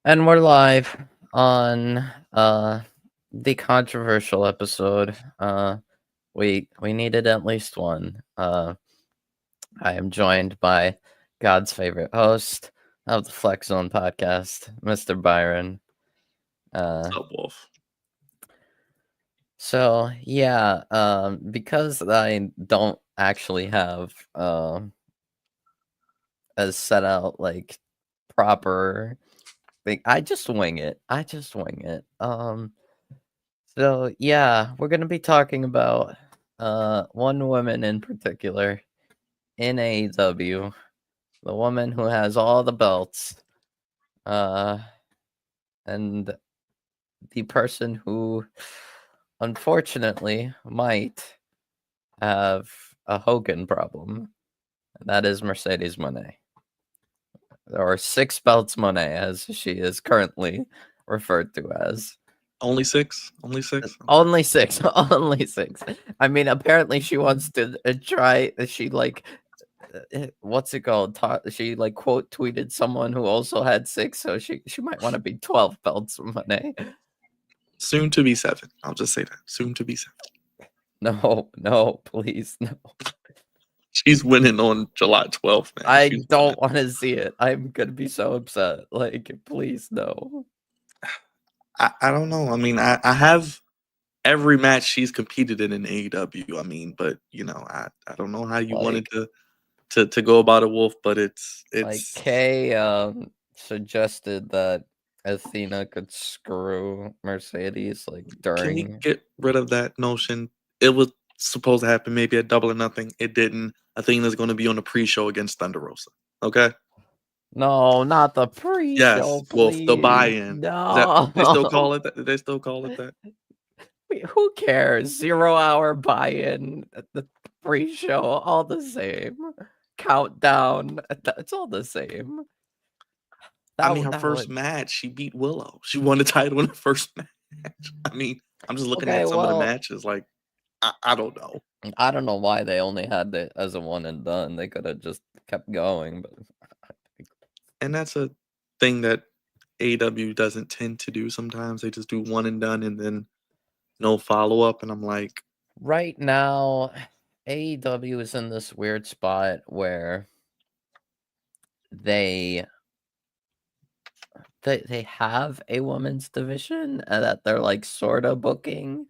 And we're live on the controversial episode. We needed at least one. I am joined by God's favorite host of the Flex Zone podcast, Mr. Byron. What's up, Wolf? So yeah, because I don't actually have a set out like proper thing, I just wing it. So yeah, we're gonna be talking about one woman in particular in AEW, the woman who has all the belts, uh, and the person who unfortunately might have a Hogan problem. And that is Mercedes Moné, or Six Belts Moné, as she is currently referred to as. Only six? Only six? Okay. Only six. Only six. I mean, apparently she wants to try. She like, what's it called? She like quote tweeted someone who also had six, so she might want to be 12 belts Money. Soon to be seven. I'll just say that. Soon to be seven. No, please, no. She's winning on July 12th, man. I She's don't want to see it. I'm gonna be so upset. Like, please, no. I don't know. I mean, I have every match she's competed in AEW. I mean, but I don't know how you wanted Like, to go about it, Wolf. But like it's. Kay suggested that Athena could screw Mercedes like Can we during. get rid of that notion? It was supposed to happen maybe at Double or Nothing. It didn't. Athena's going to be on the pre-show against Thunder Rosa. Okay. No, not the pre-show, Yes, Wolf, the please. buy-in. Is that No. they still call it that? They still call it that? Wait, who cares? 0 hour buy-in at the pre-show, all the same. Countdown, it's all the same. I mean, her That first would. match, she beat Willow. She won the title in the first match. I mean, I'm just looking Okay, at some of the well, matches. Like, I don't know. I don't know why they only had it as a one and done. They could have just kept going, but And that's a thing that AEW doesn't tend to do sometimes. They just do one and done and then no follow up. And I'm like, right now, AEW is in this weird spot where they they have a women's division that they're like sort of booking,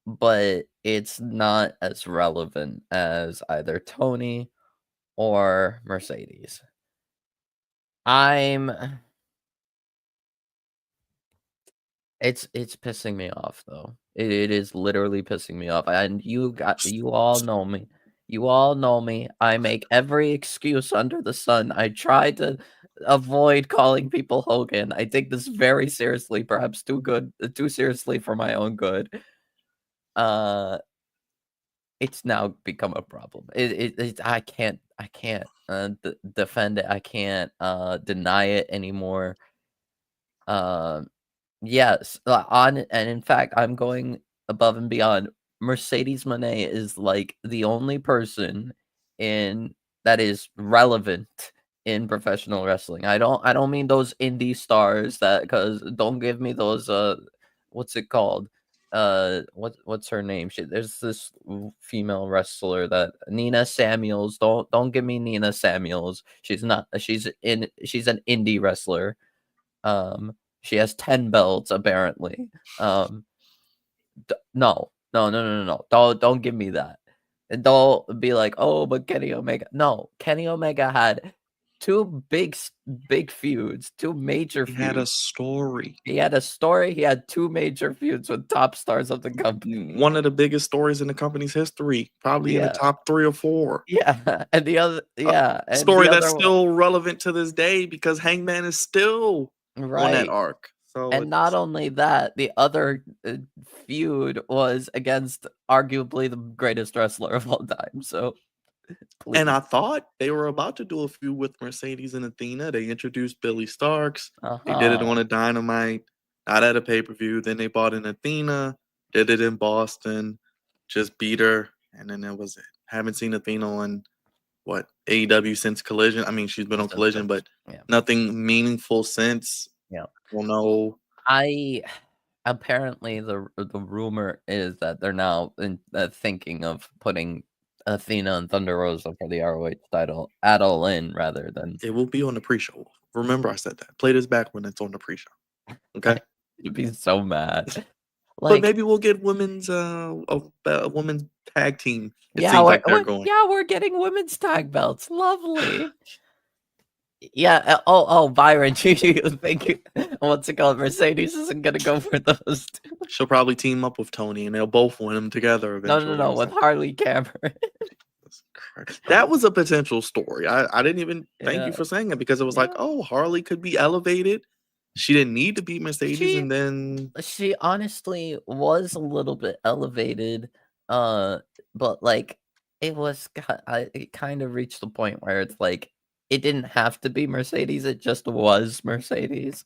but it's not as relevant as either Tony or Mercedes. I'm it's pissing me off though. It is literally pissing me off. And you all know me. You all know me. I make every excuse under the sun. I try to avoid calling people Hogan. I take this very seriously, perhaps too seriously for my own good. Uh it's now become a problem. I can't defend it. I can't deny it anymore. Yes, and in fact, I'm going above and beyond. Mercedes Moné is like the only person in that is relevant in professional wrestling. I don't mean those indie stars that, cuz don't give me those what's it called? What's her name? There's this female wrestler, that Nina Samuels. Don't give me Nina Samuels. She's not she's an indie wrestler. She has 10 belts apparently. Um, no. Don't give me that. And don't be like, oh, but Kenny Omega. No, Kenny Omega had two big feuds, two major he had a feuds. story. He had a story. He had two major feuds with top stars of the company. One of the biggest stories in the company's history, probably in the Yeah, top 3 or 4. yeah, A and the story that's other one, still relevant to this day because Hangman is still on that right. arc. So And not it's only that, the other feud was against arguably the greatest wrestler of all time. So and please. I thought they were about to do a feud with Mercedes and Athena. They introduced Billy Starks. They did it Uh-huh. on a Dynamite, not at a pay-per-view. Then they bought in Athena, did it in Boston, just beat her, and then that was it. Haven't seen Athena on what AEW since Collision. I mean, she's been on Since Collision, but Yeah, Nothing meaningful since. yeah. Well, no. I apparently the rumor is that they're now thinking of putting Athena and Thunder Rosa for the ROH title at All In rather than. It will be on the pre-show. Remember, I said that. Play this back when it's on the pre-show. Okay. I'd be so mad. But Like, maybe we'll get women's a women's tag team. It yeah, seems like they're going. we're getting women's tag belts. Lovely. Yeah. Byron, you think what's it called? Mercedes isn't gonna go for those two. She'll probably team up with Tony, and they'll both win them together No, no, eventually no, or with something. Harley Cameron. That was a potential story. I didn't even thank Yeah, you for saying it because it was like, yeah. oh, Harley could be elevated. She didn't need to beat Mercedes, She and then she honestly was a little bit elevated, uh, but like it kind of reached the point where it's like it didn't have to be Mercedes, it just was Mercedes.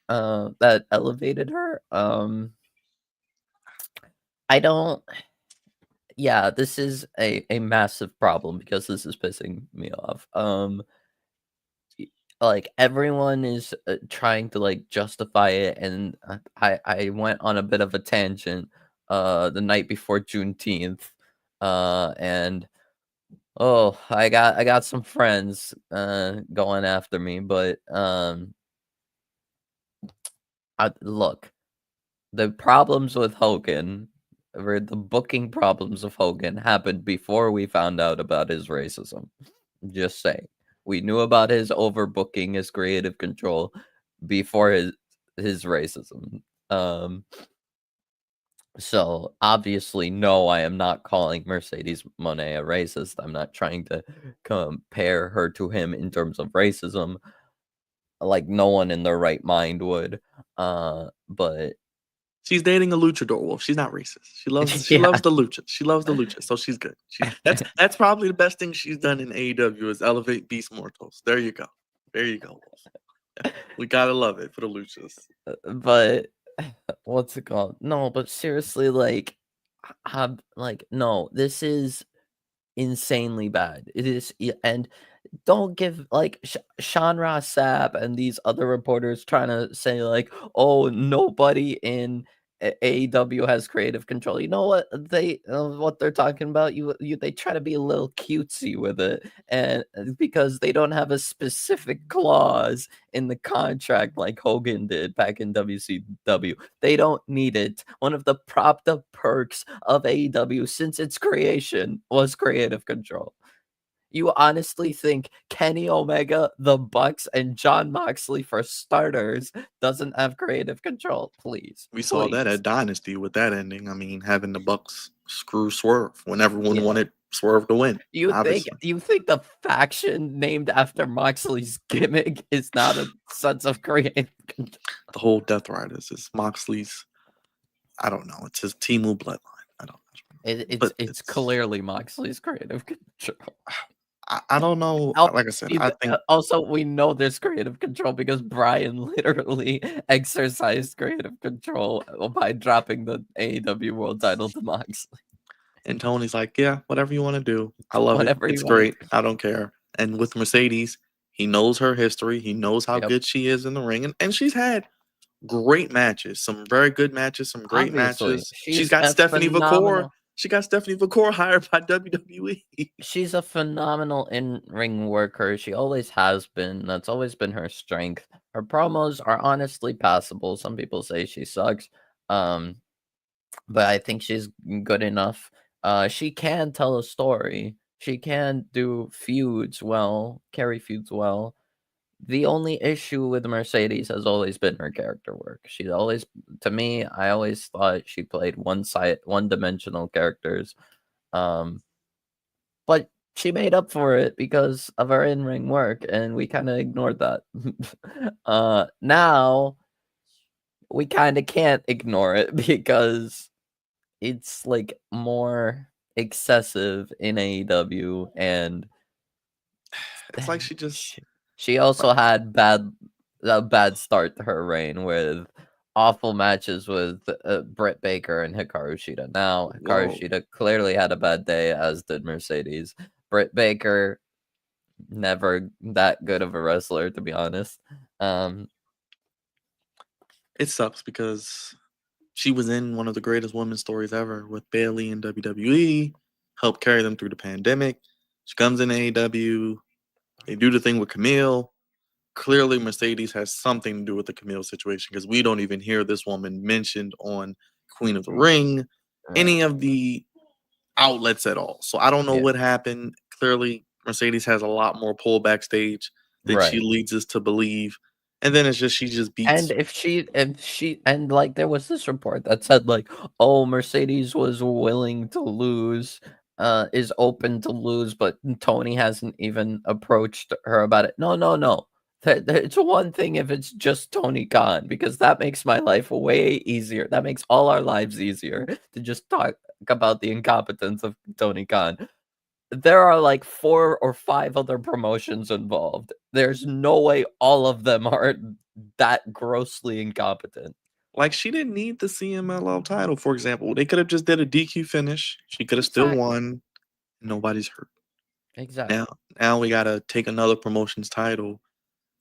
That elevated her. I don't. Yeah, this is a massive problem because this is pissing me off. Like everyone is trying to like justify it, and I went on a bit of a tangent the night before Juneteenth, and oh, I got some friends going after me, but look, the problems with Hogan, or the booking problems of Hogan, happened before we found out about his racism. Just saying. We knew about his overbooking, his creative control before his racism. Um, so obviously, no, I am not calling Mercedes Moné a racist. I'm not trying to compare her to him in terms of racism, like no one in their right mind would. But she's dating a luchador wolf. She's not racist. She yeah, loves the lucha. She loves the lucha, so she's good. That's probably the best thing she's done in AEW is elevate Beast Mortals. There you go. There you go. We gotta love it for the luchas. but what's it called? No, but seriously, like, no, this is insanely bad. It is, and don't give like Sean Ross Sapp and these other reporters trying to say like, oh, nobody in AEW has creative control. You know what they're talking about? They try to be a little cutesy with it, and because they don't have a specific clause in the contract like Hogan did back in WCW, they don't need it. One of the propped up perks of AEW since its creation was creative control. You honestly think Kenny Omega, the Bucks, and John Moxley, for starters, doesn't have creative control? Please, We saw that please. at Dynasty with that ending. I mean, having the Bucks screw Swerve when everyone Yeah. wanted Swerve to win. Obviously, You think the faction named after Moxley's gimmick is not a sense of creative control? the whole Death Riders is Moxley's. I don't know. It's his Timu bloodline. I don't know, but It's it's. clearly Moxley's creative control. I don't know. Also, Like I said, I think also, we know there's creative control because Brian literally exercised creative control by dropping the AEW World Title to Moxley. and Tony's like, yeah, whatever you want to do. I love it. Whatever It's you want. great. I don't care. And with Mercedes, he knows her history. He knows how Yep. good she is in the ring. And she's had great matches, some very good matches, some great Obviously, matches. She's she's got a Stephanie Vakor. phenomenal. She got Stephanie Vakor hired by WWE. She's a phenomenal in-ring worker. She always has been. That's always been her strength. Her promos are honestly passable. Some people say she sucks. Um, but I think she's good enough. She can tell a story. She can do feuds well, carry feuds well. The only issue with Mercedes has always been her character work. She's always, to me, I always thought she played one-dimensional characters. Um, but she made up for it because of her in-ring work, and we kind of ignored that. Now we kind of can't ignore it because it's like more excessive in AEW, and It's like she just she, she also had a bad start to her reign with awful matches with Britt Baker and Hikaru Shida. Now Hikaru whoa. Shida clearly had a bad day, as did Mercedes. Britt Baker never that good of a wrestler, to be honest. Um, It sucks because she was in one of the greatest women's stories ever with Bailey in WWE, helped carry them through the pandemic. She comes in AEW, they do the thing with Camille. Clearly, Mercedes has something to do with the Camille situation because we don't even hear this woman mentioned on Queen of the Ring, right. any of the outlets at all. So I don't know Yeah. what happened. Clearly, Mercedes has a lot more pull backstage than she Right. leads us to believe. And then it's just she just And beats. and like there was this report that said like, oh, Mercedes was willing to lose, is open to lose, but Tony hasn't even approached her about it. No, no, no. It's one thing if it's just Tony Khan, because that makes my life way easier. That makes all our lives easier to just talk about the incompetence of Tony Khan. There are like 4 or 5 other promotions involved. There's no way all of them are that grossly incompetent. Like she didn't need the CMLL title, for example. They could have just did a DQ finish. She could have still Exactly. won. Nobody's hurt. Now, Exactly. now we gotta take another promotion's title,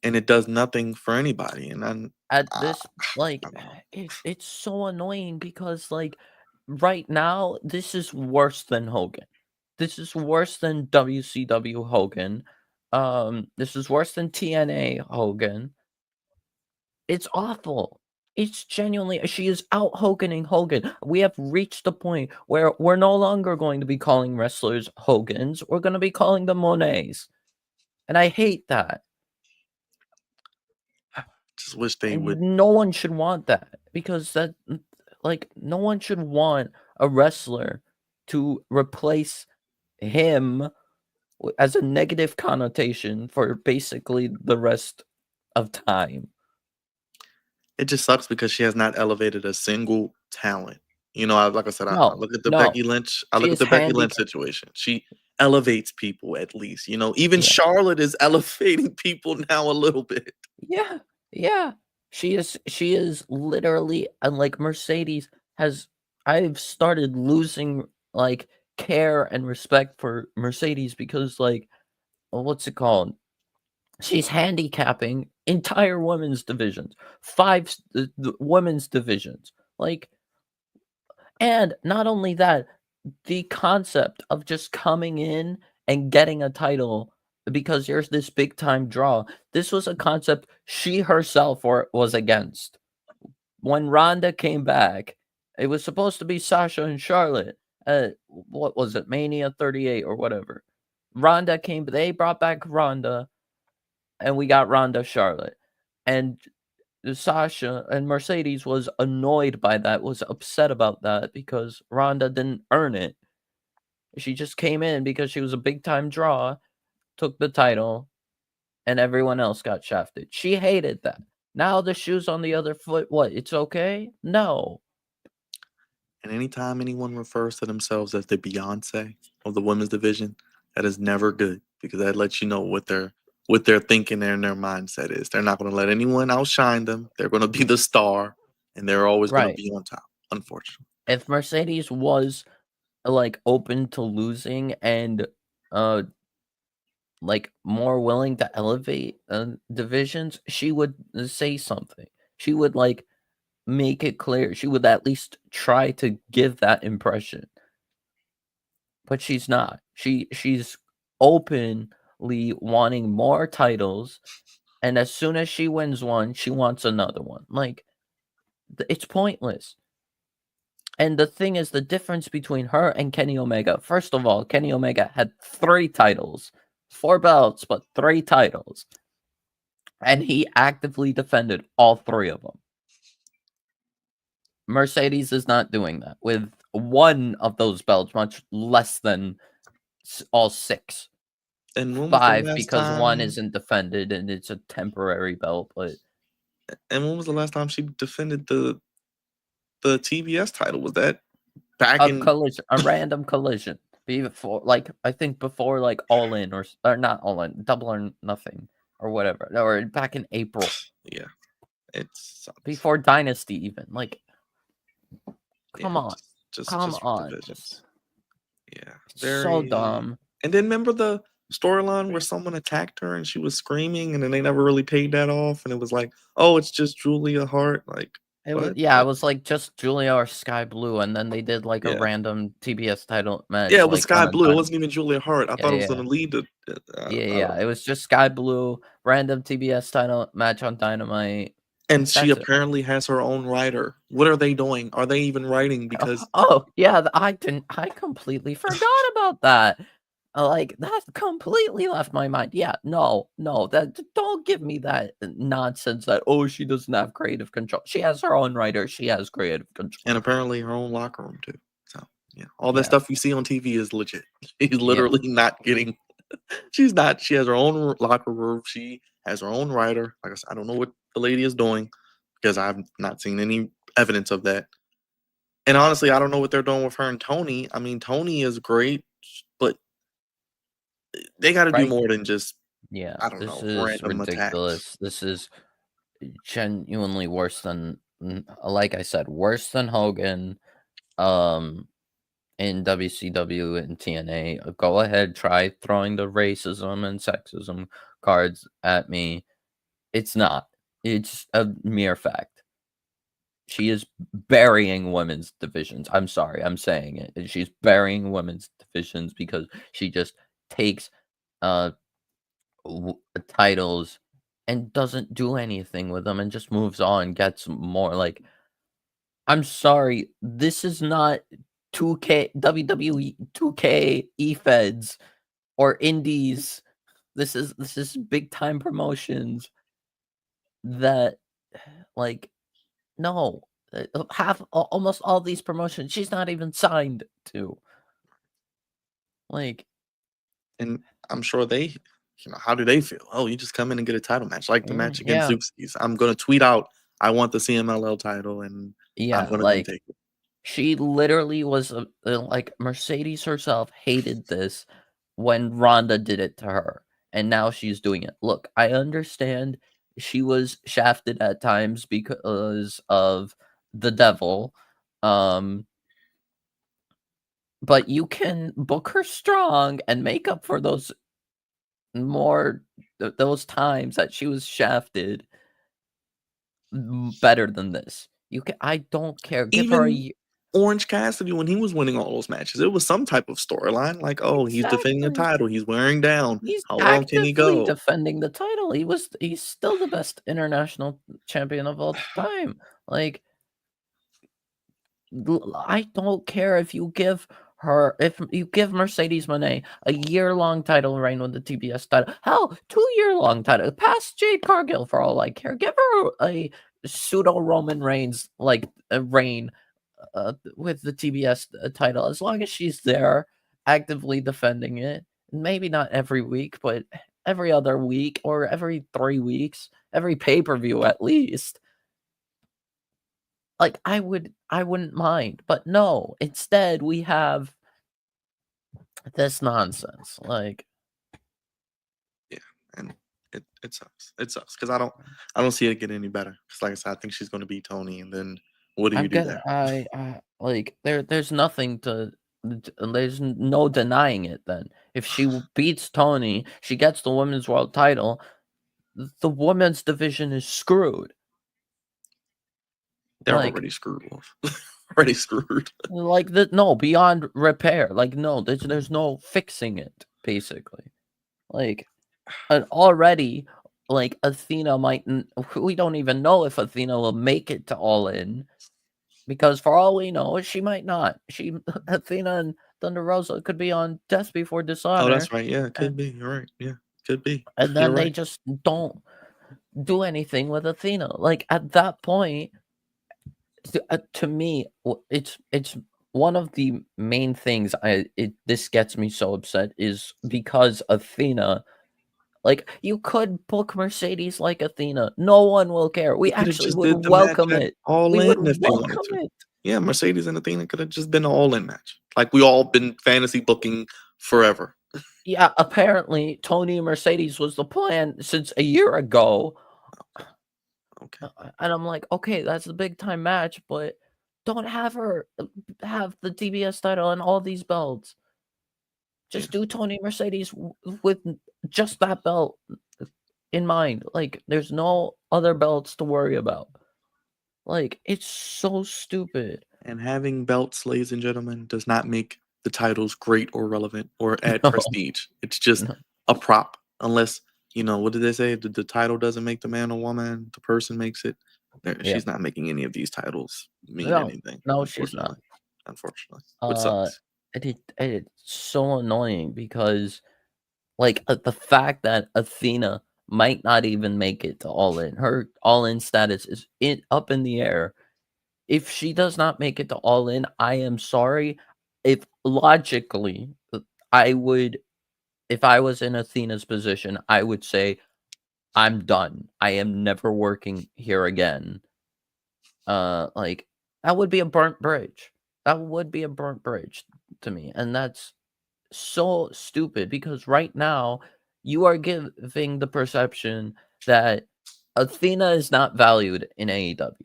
and it does nothing for anybody. And At I, this like, I don't know. it's so annoying because, like, right now, this is worse than Hogan. This is worse than WCW Hogan. This is worse than TNA Hogan. It's awful. It's genuinely she is out Hoganing Hogan. We have reached the point where we're no longer going to be calling wrestlers Hogans. We're gonna be calling them Monets. And I hate that. Just wish they would. And no one should want that because like no one should want a wrestler to replace him as a negative connotation for basically the rest of time. It just sucks because she has not elevated a single talent. Like I said, I No, look at the Becky no. Lynch. I She look at is the Becky Lynch handicapped. situation. She elevates people at least. Even Yeah. Charlotte is elevating people now a little bit. Yeah, yeah. She is literally and like Mercedes has I've started losing like care and respect for Mercedes because like what's it called? She's handicapping entire women's divisions, 5 the women's divisions. Like and not only that, the concept of just coming in and getting a title because there's this big time draw. This was a concept she herself was against. When Ronda came back, it was supposed to be Sasha and Charlotte. What was it? Mania 38 or whatever. Ronda came, they brought back Ronda and we got Ronda Charlotte. And Sasha and Mercedes was annoyed by that, was upset about that because Ronda didn't earn it. She just came in because she was a big time draw, took the title, and everyone else got shafted. She hated that. Now the shoe's on the other foot. What? It's okay? No. And anytime anyone refers to themselves as the Beyonce of the women's division, that is never good because that lets you know what they're thinking and their mindset is. They're not going to let anyone outshine them. They're going to be the star, and they're always going to Right. be on top. Unfortunately, If Mercedes was like open to losing and uh like more willing to elevate divisions, she would say something. She would like make it clear. She would at least try to give that impression. But she's not. She's openly wanting more titles, and as soon as she wins one, she wants another one. Like it's pointless. And the thing is, the difference between her and Kenny Omega. First of all, Kenny Omega had 3 titles, 4 belts, but 3 titles, and he actively defended all 3 of them. Mercedes is not doing that with one of those belts, much less than all 6. and when was the 5 last because 1 time? isn't defended and it's a temporary belt, but And when was the last time she defended the TBS title? Was that back in? a random collision before, like I think before like All In or not All In, Double or Nothing or whatever, or back in April Yeah, it sucks. before Dynasty even. Like, Yeah, come on, just come just on, divisions. Yeah, it's so very. dumb. And then remember storyline where someone attacked her and she was screaming, and then they never really paid that off, and it was like, oh, it's just Julia Hart. Like, It was what? yeah, it What? was like just Julia or Sky Blue, and then they did like a Yeah, random TBS title yeah, match it was like on Sky a Blue. It dime. wasn't even Julia Hart. I Yeah, thought it was yeah. gonna lead to. Yeah, I don't yeah. It know. was just Sky Blue, random TBS title match on Dynamite. And she That's it. apparently has her own writer. What are they doing? Are they even writing? Oh, Because oh, yeah, I completely forgot about that. Like, that completely left my mind. Yeah, no, no, that don't give me that nonsense that, "Oh, she doesn't have creative control." She has her own writer, she has creative and control. apparently her own locker room too. So yeah, all that Yeah, stuff you see on TV is legit. She's yeah, literally not getting. She's not. She has her own locker room. She has her own writer. Like I said, I don't know what the lady is doing because I've not seen any evidence of that. And honestly, I don't know what they're doing with her and Tony. I mean, Tony is great, but they got to do right? more than just Yeah, I don't this know is random attacks. ridiculous. This is genuinely worse than like I said, worse than Hogan, um in WCW and TNA. Go ahead, try throwing the racism and sexism cards at me. It's not. It's a mere fact. She is burying women's divisions. I'm sorry, I'm saying it. She's burying women's divisions because she just takes uh titles and doesn't do anything with them and just moves on, gets more like I'm sorry, this is not 2K WWE 2K eFeds or indies. This is big time promotions that like no, half almost all these promotions she's not even signed to. Like, And I'm sure they, how do they feel? Oh, you just come in and get a title match, like the match against yeah, Zooskies. I'm gonna tweet out, I want the CMLL title, and I'm yeah, gonna come like take it. she literally was like Mercedes herself hated this when Ronda did it to her, and now she's doing it. Look, I understand she was shafted at times because of the devil, um, but you can book her strong and make up for those more those times that she was shafted better than this. You can I don't care. Give her a Even Orange Cassidy, when he was winning all those matches, it was some type of storyline, like, oh, he's defending a exactly. title, he's wearing down. He's How long can he actively go? defending the title. He's still the best international champion of all time. Like, I don't care if you give Mercedes Moné a year-long title reign with the TBS title. Hell, 2-year-long title. Past Jade Cargill for all I care. Give her a pseudo Roman Reigns like a reign with the TBS title, as long as she's there actively defending it. Maybe not every week, but every other week or every 3 weeks, every pay per view at least. Like I wouldn't mind, but no. Instead, we have this nonsense. Like Yeah, and it sucks. It sucks because I don't see it getting any better. Because like I said, I think she's gonna beat Tony, and then what do you I'm do gonna, there? I like there's nothing to. There's no denying it. Then, if she beats Tony, she gets the women's world title. The women's division is screwed. They're Like already screwed off. Already screwed. like the no, beyond repair. Like, no, there's no fixing it, basically. Like, and already, like, Athena might n we don't even know if Athena will make it to All In, because for all we know, she might not. She Athena and Thunder Rosa could be on Death Before Oh, Dishonor, that's right. Yeah, it could and be. You're right. Yeah, could be. You're then they right. just don't do anything with Athena. Like, at that point to me, it's one of the main things this gets me so upset is because Athena, like, you could book Mercedes like Athena. No one will care. They We could have actually just would did the match welcome at it. All We would In if they wanted welcome to. it. Yeah, Mercedes and Athena could have just been an All In match, like we all been fantasy booking forever. Yeah, apparently Tony and Mercedes was the plan since a year ago. Okay. And I'm like, okay, that's a big time match, but don't have her have the TBS title and all these belts. Yeah. Just do Tony Mercedes with just that belt in mind. Like, there's no other belts to worry about. Like, it's so stupid. And having belts, ladies and gentlemen, does not make the titles great or relevant or add No, prestige. It's just no, a prop. Unless, what did they say? The title doesn't make the man or woman, the person makes it. yeah, She's not making any of these titles mean no, anything, no, she's not. unfortunately. Unfortunately. Which Uh, sucks. it's so annoying because, like, the fact that Athena might not even make it to All In, her All In status is up in the air. If she does not make it to All In, I am sorry. If logically, I would, if I was in Athena's position, I would say, I'm done. I am never working here again. Like, that would be a burnt bridge. That would be a burnt bridge to me. And that's so stupid because right now you are giving the perception that Athena is not valued in AEW.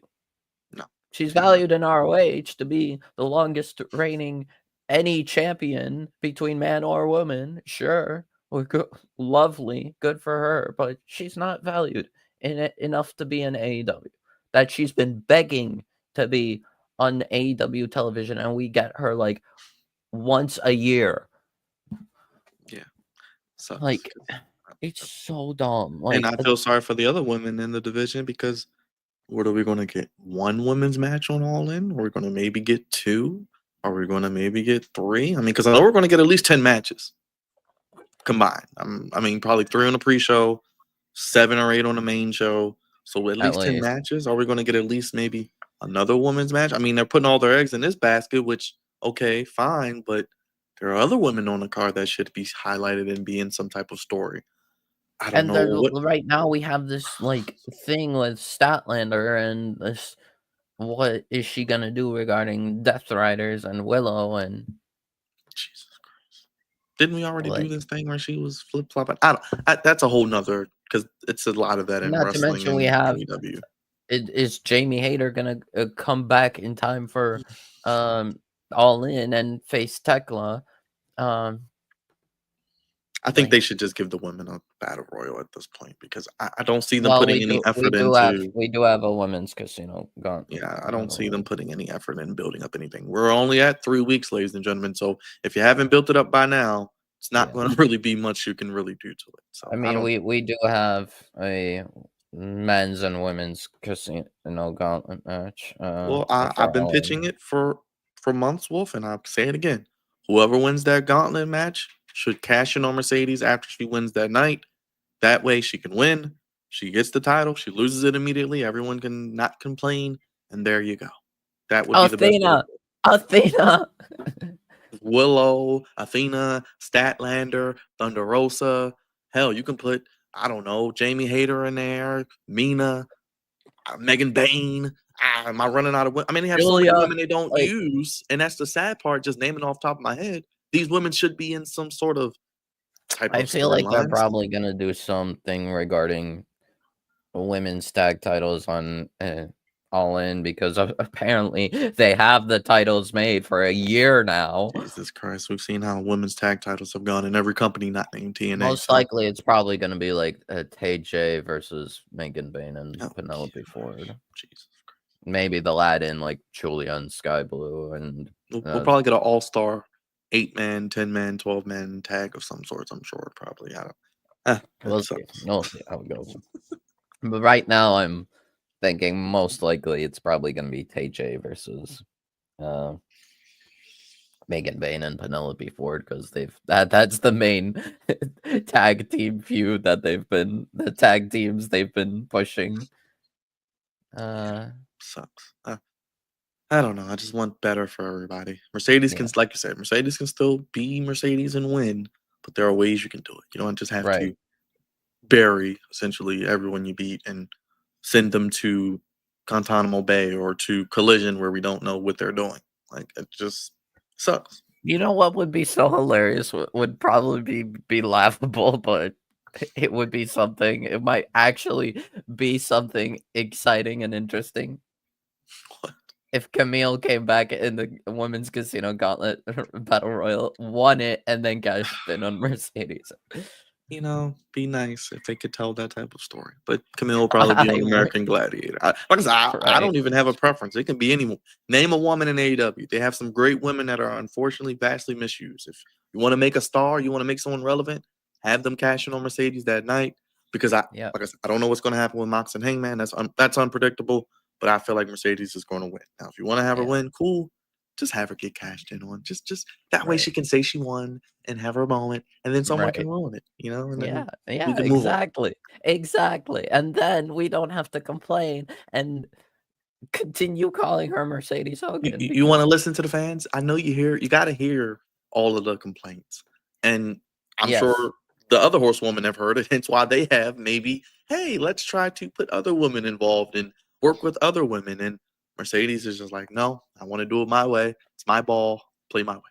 No, She's she's not. valued in ROH to be the longest reigning any champion between man or woman. Sure, lovely, good for her, but she's not valued enough to be in AEW. That she's been begging to be on AEW television, and we get her like once a year. Yeah. Sucks. Like, it's so dumb. And Like, I feel sorry for the other women in the division because what are we gonna get? One women's match on All In? Are we gonna maybe get two? Are we gonna maybe get three? I mean, because I know we're gonna get at least 10 matches combined. I mean, probably three on the pre-show, 7 or 8 on the main show. So at at least 10 least. matches. Are we gonna get at least maybe another women's match? I mean, they're putting all their eggs in this basket, which okay, fine, but there are other women on the card that should be highlighted and be in some type of story. I don't And know what. right now we have this like thing with Statlander and this. What is she gonna do regarding Death Riders and Willow and Jesus Christ. Didn't we already do like? this thing where she was flip flopping? That's a whole nother because it's a lot of that in Not to wrestling mention we and have AEW. is Jamie Hayter gonna come back in time for um All In and face Tekla? Um, I think they like, should just give the women a battle royal at this point because I don't see them well, putting any we effort do have into. a women's casino gauntlet. Yeah, I don't see them putting any effort in building up anything. We're only at 3 weeks, ladies and gentlemen. So if you haven't built it up by now, it's not Yeah, going to really be much you can really do to it. So I I mean don't. we do have a men's and women's casino gauntlet match. Well, For I've been All In. pitching it for months, Wolf, and I'll say it again. Whoever wins that gauntlet match should cash in on Mercedes after she wins that night. That way, she can win. She gets the title. She loses it immediately. Everyone can not complain, and there you go. That would be the best way to Athena, do it. Athena. Willow, Athena, Statlander, Thunder Rosa. Hell, you can put I don't know Jamie Hayter in there, Mina, Megan Bain. Am I running out of women? I mean, they have so many Julia, women they don't like, use, and that's the sad part. Just naming off the top of my head, these women should be in some sort of type I of feel like they're storylines. probably gonna do something regarding women's tag titles on All In because apparently they have the titles made for a year now. Jesus Christ, we've seen how women's tag titles have gone in every company not named TNA. Most So, likely, it's probably gonna be like Tay J versus Megan Bain and oh, Penelope Ford. Jesus Christ. Maybe they'll add in like Julia and Sky Blue and We'll probably get an all-star 8-man, 10-man, 12-man tag of some sorts. I'm sure, probably. I don't. That we'll see. sucks. We'll see how it goes. But right now, I'm thinking most likely it's probably gonna be Tay J versus uh Megan Bain and Penelope Ford because that's the main tag team feud that the tag teams they've been pushing. Sucks. I don't know. I just want better for everybody. Mercedes can, Yeah, like you said, Mercedes can still be Mercedes and win, but there are ways you can do it. You don't just have right. to bury essentially everyone you beat and send them to Guantanamo Bay or to Collision where we don't know what they're doing. Like it just sucks. You know what would be so hilarious? Would probably be laughable, but it would be something. It might actually be something exciting and interesting. What? if Camille came back in the women's casino gauntlet battle royal, won it, and then cashed in on Mercedes. You know, be nice if they could tell that type of story. But Camille will probably be on I would, American Gladiator. Like I said, I right? don't even have a preference. It can be anyone. Name a woman in AEW. They have some great women that are unfortunately vastly misused. If you want to make a star, you want to make someone relevant, have them cash in on Mercedes that night. Because Yeah, like I said, I don't know what's going to happen with Mox and Hangman. That's unpredictable. But I feel like Mercedes is going to win. Now, if you want to have her yeah, win, cool. Just have her get cashed in on. Just that way right, she can say she won and have her moment, and then someone can right. ruin it, and Yeah, then we yeah, can move on. exactly, exactly. And then we don't have to complain and continue calling her Mercedes Hogan You want because to listen to the fans? I know you got to hear all of the complaints, and I'm yes, sure the other horsewomen have heard it. Hence why they have maybe, hey, let's try to put other women involved and work with other women. And Mercedes is just like, no, I want to do it my way. It's my ball. Play my way.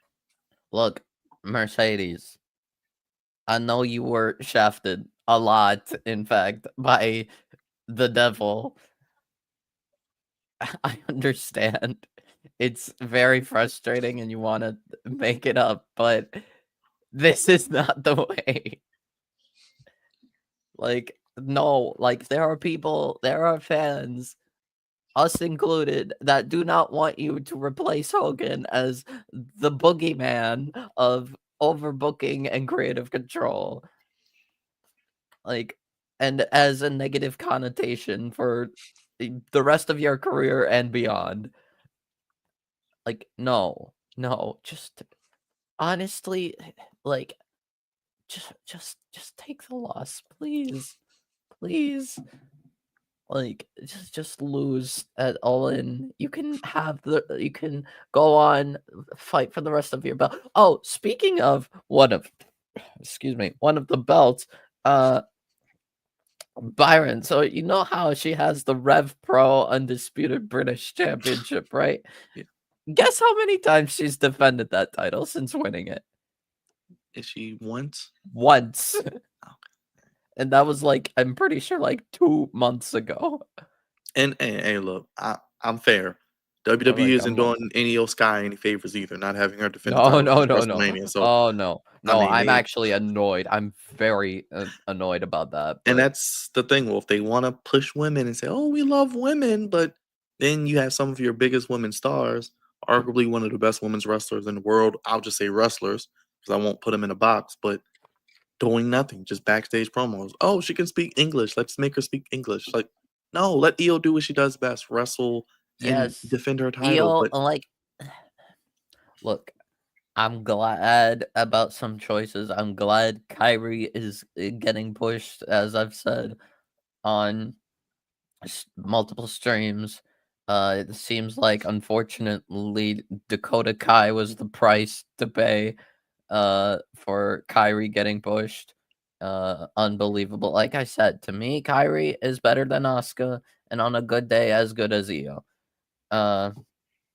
look, Mercedes, I know you were shafted a lot, in fact, by the devil. I understand. It's very frustrating and you wanna make it up, but this is not the way. Like, no, like, there are fans, us included, that do not want you to replace Hogan as the boogeyman of overbooking and creative control. Like, and as a negative connotation for the rest of your career and beyond. Like, no, no, just honestly, like, just take the loss, please, please. Like, just lose at All In. You can go on, fight for the rest of your belt. Oh, speaking of excuse me, one of the belts, uh, Byron. So you know how she has the Rev Pro Undisputed British Championship, right? Yeah. Guess how many times she's defended that title since winning it? Is she once? Once. Oh. And that was like, I'm pretty sure like 2 months ago. And hey, look, I'm fair. WWE Like isn't I'm like, doing any old Sky any favors either, not having her defend the no, title no, since no, no. WrestleMania. So Oh no. I No, mean, I'm actually annoyed. I'm very annoyed about that, and but that's the thing. Well, if they want to push women and say, "Oh, we love women," but then you have some of your biggest women stars, arguably one of the best women's wrestlers in the world. I'll just say wrestlers because I won't put them in a box, but doing nothing, just backstage promos. Oh, she can speak English. Let's make her speak English. Like, no, let Io do what she does best: wrestle and yes. defend her title. Io, But like, look, I'm glad about some choices. I'm glad Kyrie is getting pushed, as I've said, on multiple streams. It seems like, unfortunately, Dakota Kai was the price to pay for Kyrie getting pushed. Unbelievable. Like I said, to me, Kyrie is better than Asuka, and on a good day, as good as Io. Uh,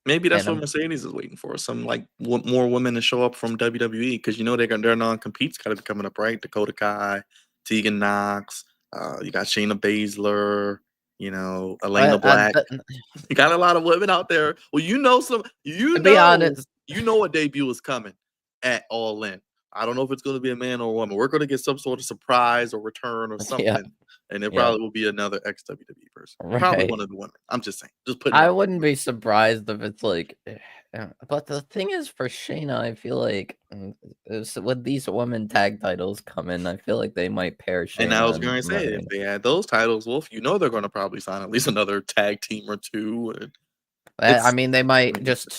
maybe that's and what Mercedes is waiting for. Some like more women to show up from WWE because their non competes got to be coming up, right? Dakota Kai, Tegan Knox, you got Shayna Baszler, Elena Black. but You got a lot of women out there. Well, to be honest, you know a debut is coming at All In. I don't know if it's going to be a man or a woman. We're going to get some sort of surprise or return or yeah, something, and it yeah, probably will be another ex WWE person. Probably right. one of the women. I'm just saying, just putting it I out wouldn't be surprised if it's like, but the thing is, for Shayna, I feel like with these women tag titles coming, I feel like they might pair And I Shayna was and going to say, if Marina. they had those titles, Wolf, they're going to probably sign at least another tag team or two. And I it's, mean, they I might mean, just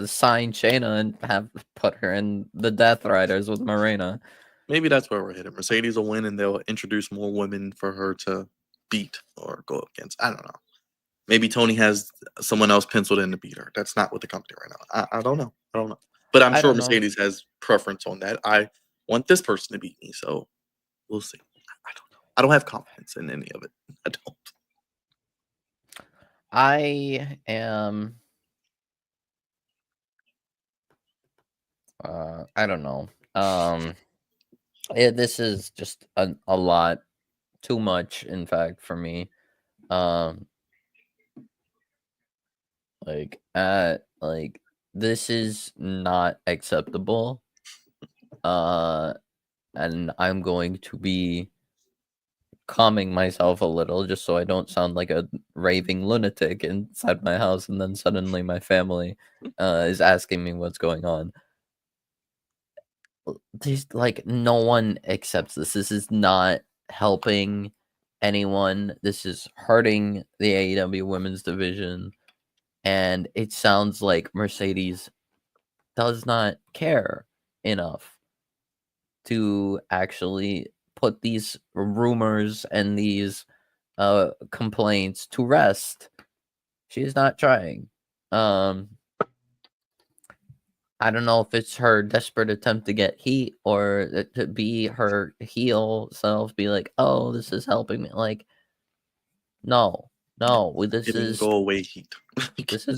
sign Shayna and have put her in the Death Riders with Marina. maybe that's where we're headed. Mercedes will win, and they'll introduce more women for her to beat or go against. I don't know. Maybe Tony has someone else penciled in to beat her. That's not with the company right now. I don't know. I don't know. But I'm I sure don't know. Mercedes has preference on that. I want this person to beat me, so we'll see. I don't know. I don't have confidence in any of it. I don't. I am. I don't know. This is just a lot, too much, in fact, for me. Um, Like this is not acceptable. And I'm going to be calming myself a little just so I don't sound like a raving lunatic inside my house, and then suddenly my family is asking me what's going on. Like, no one accepts this. This is not helping anyone. This is hurting the AEW women's division, and it sounds like Mercedes does not care enough to actually put these rumors and these complaints to rest. She's not trying. I don't know if it's her desperate attempt to get heat or to be her heel self, be like, "Oh, this is helping me." Like, no, no, this Getting is go away heat.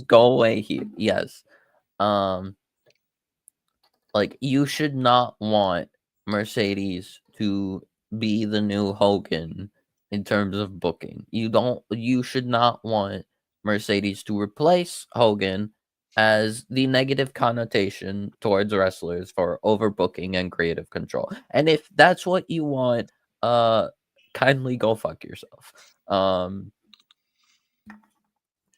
go away heat. Yes, um, like you should not want Mercedes to be the new Hogan in terms of booking. You should not want Mercedes to replace Hogan as the negative connotation towards wrestlers for overbooking and creative control. And if that's what you want, kindly go fuck yourself.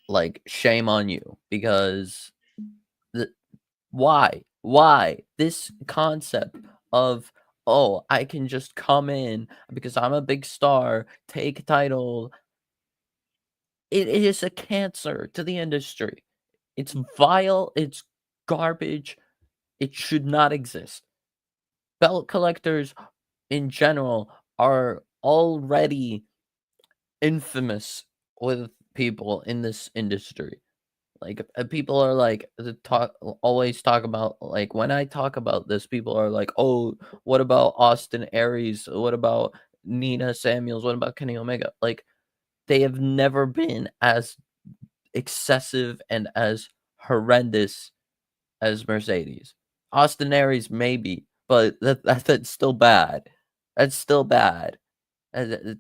Like shame on you, because the why this concept of, oh, I can just come in because I'm a big star, take a title, it is a cancer to the industry. It's vile, it's garbage, it should not exist. Belt collectors in general are already infamous with people in this industry. Like, people are like, always talk about, like, when I talk about this, people are like, "Oh, what about Austin Aries? What about Nina Samuels? What about Kenny Omega?" Like, they have never been as excessive and as horrendous as Mercedes. Austin Aries maybe, but that's still bad. That's still bad. And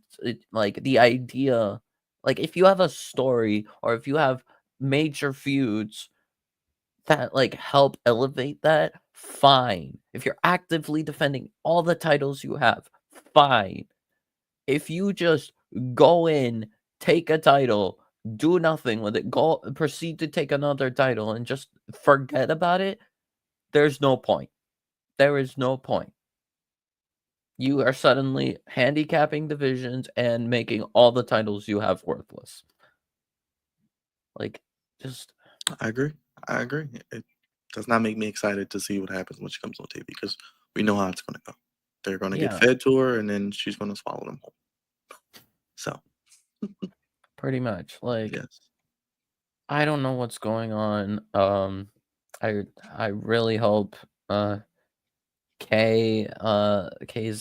like, the idea, like, if you have a story or if you have major feuds that, like, help elevate that, fine. If you're actively defending all the titles you have, fine. If you just go in, take a title, do nothing with it, go proceed to take another title and just forget about it, there's no point. There is no point. You are suddenly handicapping divisions and making all the titles you have worthless. Like, just I agree. I agree. It does not make me excited to see what happens when she comes on TV because we know how it's going to go. They're going to get yeah, fed to her, and then she's going to swallow them whole. So, pretty much. Like, yes, I don't know what's going on. I really hope Kay's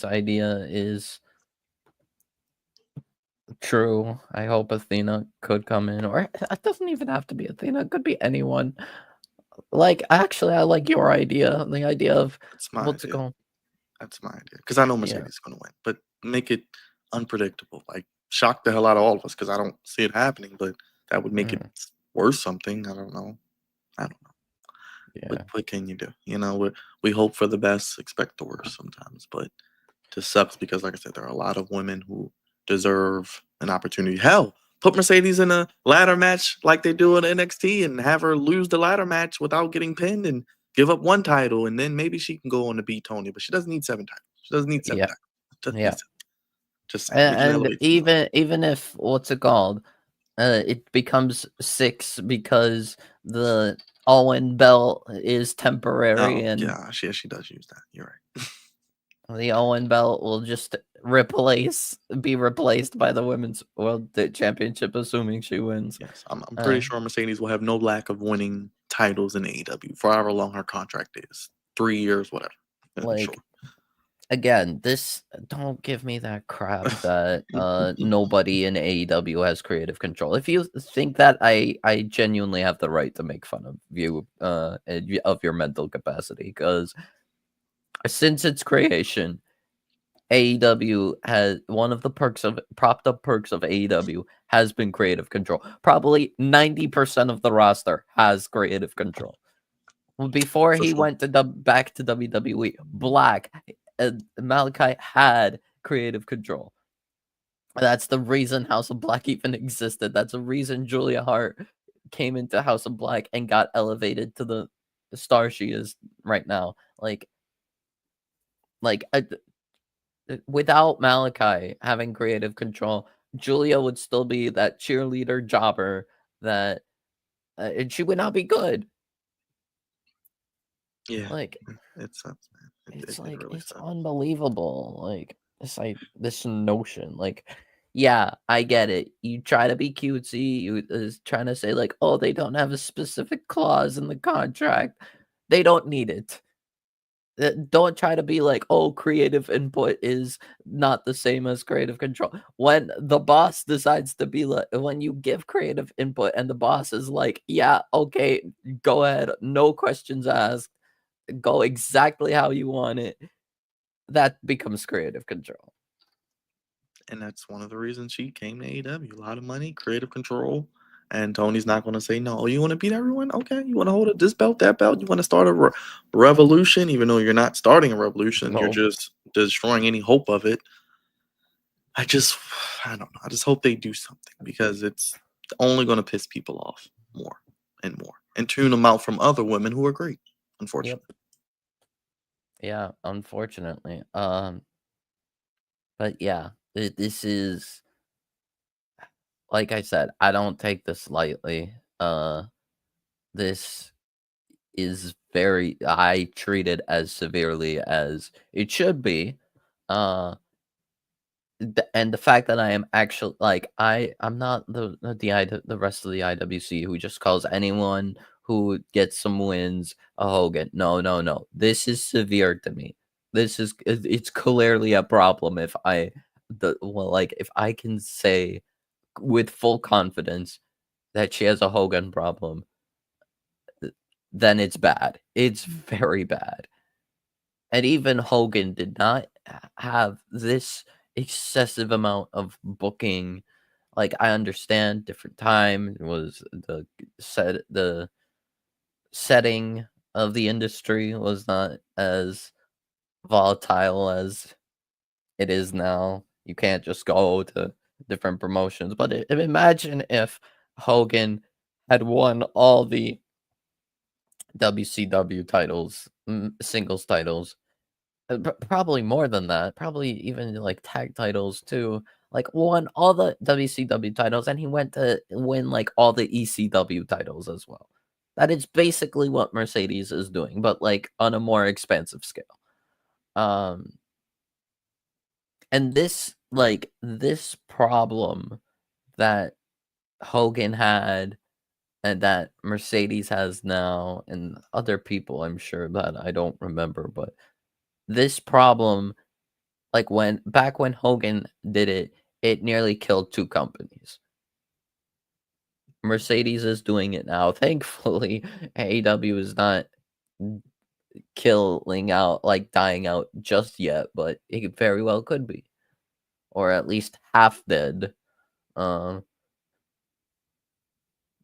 idea is true. I hope Athena could come in, or it doesn't even have to be Athena. It could be anyone. Like, actually, I like your idea. The idea of that's my what's it idea. called? That's my idea because I know Yeah. Mercedes is going to win, but make it unpredictable. Like shock the hell out of all of us because I don't see it happening, but that would make it Mm, worse. Something I don't know. I don't know. yeah. What can you do? You know, we hope for the best, expect the worst sometimes, but just sucks because, like I said, there are a lot of women who deserve an opportunity. Hell, put Mercedes in a ladder match like they do in NXT and have her lose the ladder match without getting pinned and give up one title, and then maybe she can go on to beat Tony. But she doesn't need 7 titles. She doesn't need seven Yeah. titles. Doesn't need Yeah. seven. Just saying, we can And elevate some levels. even if what's it called? It becomes 6 because the Owen belt is temporary, Oh and gosh, yeah, she does use that. You're right. the Owen belt will just be replaced by the women's world championship, assuming she wins. Yes, I'm pretty Uh, sure Mercedes will have no lack of winning titles in AEW for however long her contract is, 3 years, whatever. Sure. like, again, this don't give me that crap that nobody in AEW has creative control. If you think that, I genuinely have the right to make fun of you of your mental capacity, because since its creation, AEW has one of the propped up perks of AEW has been creative control. Probably 90% of the roster has creative control. Before For he sure. went to back to WWE, Black, Malachi had creative control. That's the reason House of Black even existed. That's the reason Julia Hart came into House of Black and got elevated to the star she is right now. Like without Malachi having creative control, Julia would still be that cheerleader jobber that, and she would not be good. Yeah, Like it sucks, man. it's It like really it's sucks. unbelievable. Like this notion. Like, yeah, I get it. You try to be cutesy. You is trying to say like, oh, they don't have a specific clause in the contract. They don't need it. Don't try to be like, oh, creative input is not the same as creative control. When the boss decides to be like, when you give creative input and the boss is like, yeah, okay, go ahead, no questions asked, go exactly how you want it, that becomes creative control. And that's one of the reasons she came to AEW. A lot of money, creative control. And Tony's not going to say no. Oh, you want to beat everyone? Okay. You want to hold this belt, that belt? You want to start a revolution? Even though you're not starting a revolution, you're No. just destroying any hope of it. I just, I don't know. I just hope they do something because it's only going to piss people off more and more and tune them out from other women who are great, Yep. unfortunately. Yeah, unfortunately. But yeah, this is, like I said, I don't take this lightly. This is very, I treat it as severely as it should be. Uh and the fact that I am actually like I'm not the rest of the IWC who just calls anyone who gets some wins a Hogan. No, no, no. This is severe to me. It's clearly a problem if if I can say with full confidence that she has a Hogan problem, then it's bad. It's very bad. And even Hogan did not have this excessive amount of booking. Like, I understand different time was the setting of the industry was not as volatile as it is now. You can't just go to different promotions. But imagine if Hogan had won all the WCW titles, singles titles, probably more than that, probably even like tag titles too. Like won all the WCW titles, and he went to win like all the ECW titles as well. That is basically what Mercedes is doing, but like on a more expansive scale. Um, and this problem that Hogan had and that Mercedes has now, and other people I'm sure that I don't remember, but this problem, like when Hogan did it, it nearly killed 2 companies. Mercedes is doing it now. Thankfully, AEW is not killing out, like dying out just yet, but it very well could be, or at least half dead. Um,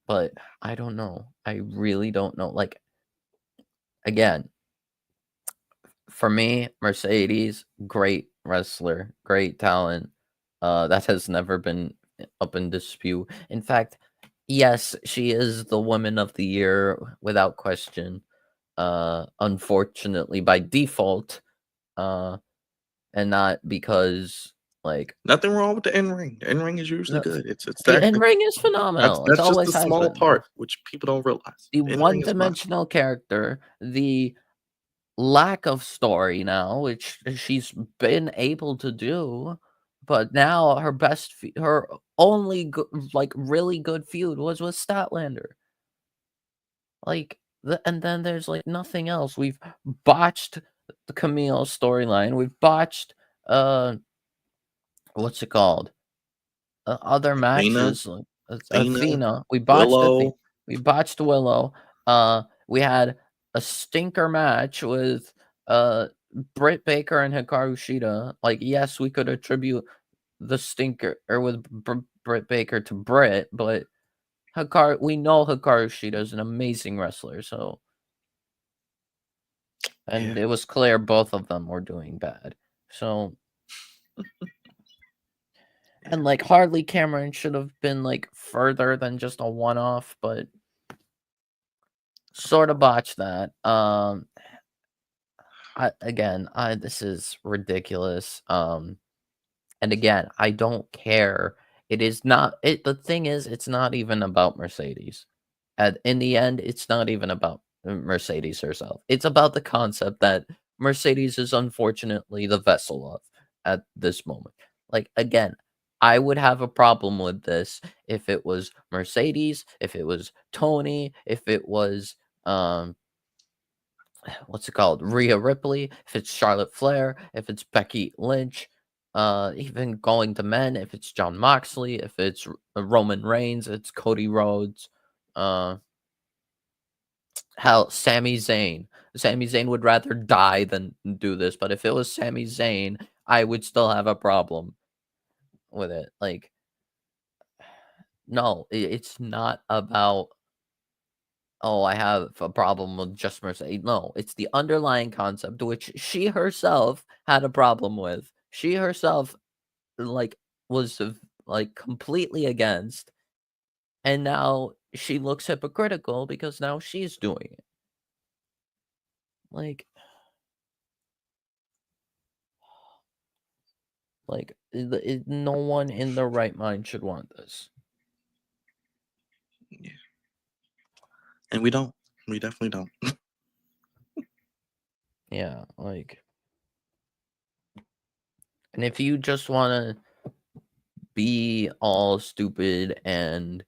but I don't know. I really don't know. Like again, for me, Mercedes, great wrestler, great talent. That has never been up in dispute. In fact, yes, she is the woman of the year without question. Unfortunately, by default, uh, and not because like Nothing wrong with the in ring. The in ring is usually no, good. It's the in actually ring is phenomenal. It's that's just always a has small been. part, which people don't realize. The The in ring is fine. one-dimensional character, the lack of story now, which she's been able to do, but now her only like really good feud was with Statlander. Like and then there's like nothing else. We've botched the Camille storyline. We've botched uh what's it called? Other Athena, matches like Athena, Athena. We botched Athena. Willow. We botched Willow. We had a stinker match with Britt Baker and Hikaru Shida, like, yes, we could attribute the stinker or with Britt Baker to Britt, but we know Hikaru Shida is an amazing wrestler, so and Yeah. it was clear both of them were doing bad. So and like Harley Cameron should have been like further than just a one-off, but sort of botched that. This is ridiculous. And again, I don't care. It is not it the thing is it's not even about Mercedes. In the end, it's not even about Mercedes herself. It's about the concept that Mercedes is unfortunately the vessel of at this moment. Like again, I would have a problem with this if it was Mercedes, if it was Tony, if it was what's it called? Rhea Ripley, if it's Charlotte Flair, if it's Becky Lynch, even going to men, if it's John Moxley, if it's Roman Reigns, it's Cody Rhodes, uh, hell, Sami Zayn. Sami Zayn would rather die than do this, but if it was Sami Zayn, I would still have a problem with it. Like, no, it's not about oh, I have a problem with just Mercedes. No, it's the underlying concept, which she herself had a problem with. She herself, like, was like completely against, and now she looks hypocritical because now she's doing it. Like, no one in their right mind should want this. Yeah. And we don't. We definitely don't. Yeah, like, and if you just want to be all stupid and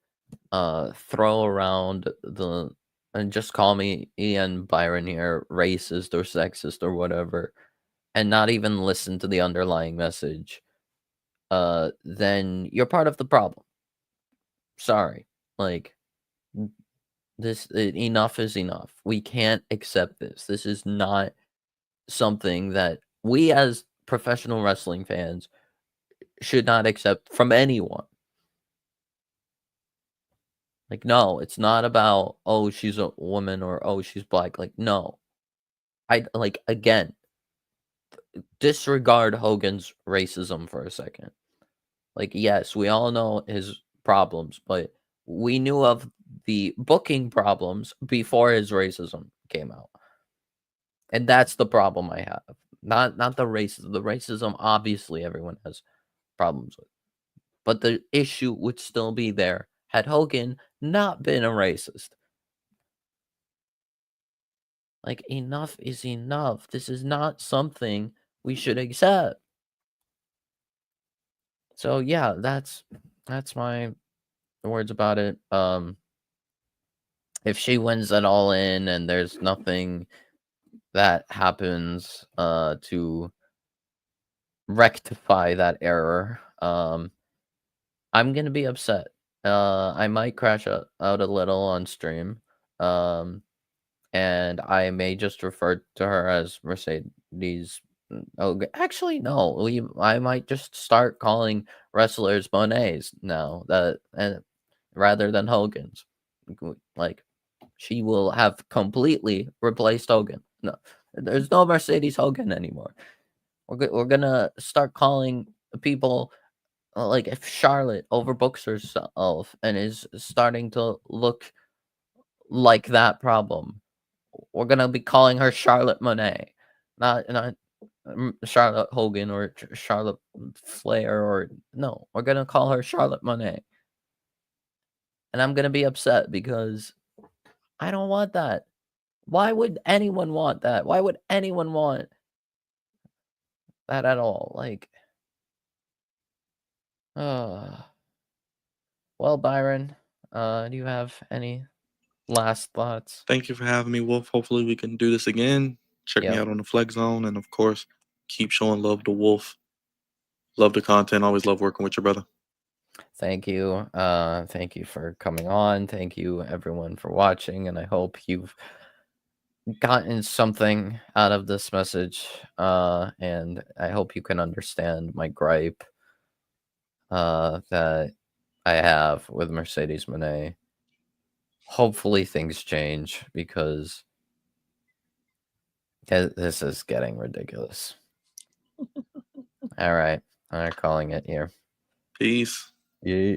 throw around the and just call me Ian Byron here, racist or sexist or whatever, and not even listen to the underlying message, then you're part of the problem. Sorry. Like enough is enough. We can't accept this. This is not something that we as professional wrestling fans should not accept from anyone. Like, no, it's not about, oh, she's a woman or oh, she's black. Like, no. I like again, disregard Hogan's racism for a second. Like, yes, we all know his problems, but we knew of the booking problems before his racism came out. And that's the problem I have. Not the racism. The racism obviously everyone has problems with. But the issue would still be there had Hogan not been a racist. Like, enough is enough. This is not something we should accept. So yeah, that's my words about it. If she wins that all in and there's nothing that happens to rectify that error, I'm gonna be upset. I might crash out a little on stream. And I may just refer to her as Mercedes. Oh, actually, no. I might just start calling wrestlers Monets now that and rather than Hogan's. Like, she will have completely replaced Hogan. No, there's no Mercedes Hogan anymore. We're gonna start calling people like if Charlotte overbooks herself and is starting to look like that problem. We're gonna be calling her Charlotte Monet, not Charlotte Hogan or Charlotte Flair or no. We're gonna call her Charlotte Monet, and I'm gonna be upset because I don't want that. Why would anyone want that? Why would anyone want that at all? Like, uh, well, Byron, do you have any last thoughts? Thank you for having me, Wolf. Hopefully we can do this again. Check me Yep. out on the Flex Zone, and of course, keep showing love to Wolf. Love the content. Always love working with your brother. Thank you. Thank you for coming on. Thank you everyone for watching, and I hope you've gotten something out of this message, and I hope you can understand my gripe that I have with Mercedes Moné. Hopefully things change because this is getting ridiculous. All right, I'm calling it here. Peace. Yeah.